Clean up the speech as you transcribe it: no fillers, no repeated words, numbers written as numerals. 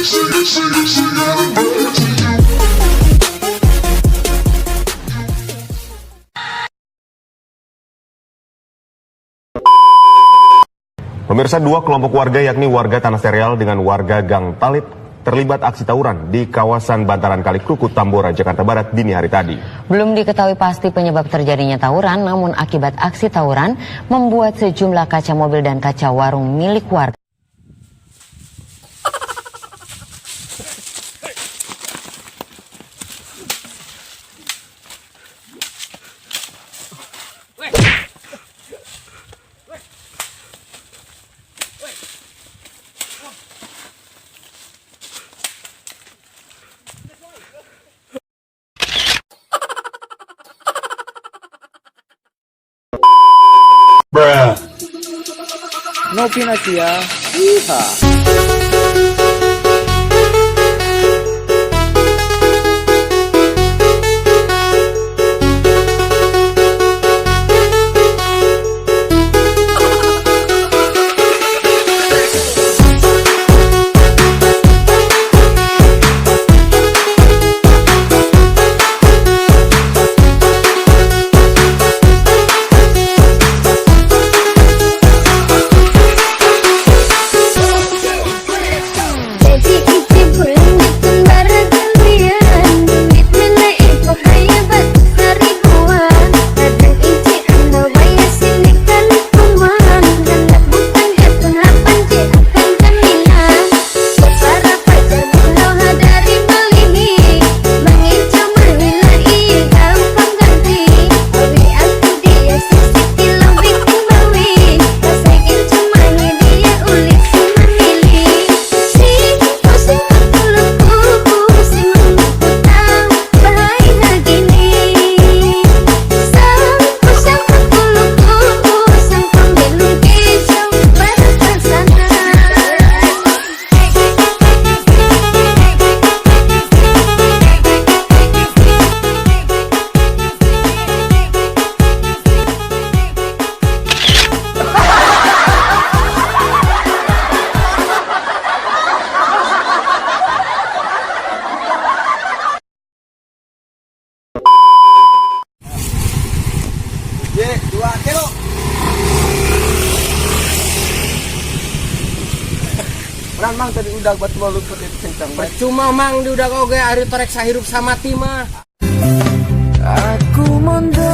Pemirsa, dua kelompok warga yakni warga Tanah Serial dengan warga Gang Talib terlibat aksi tawuran di kawasan bantaran Kali Krukut, Tambora, Jakarta Barat dini hari tadi. Belum diketahui pasti penyebab terjadinya tawuran, namun akibat aksi tawuran membuat sejumlah kaca mobil dan kaca warung milik warga. No Pinasia. Yeehaw. Mang tadi udah buat mulut itu kencang. Percuma mang di udah oge ari torek sahirup sama mati mah. Aku mondar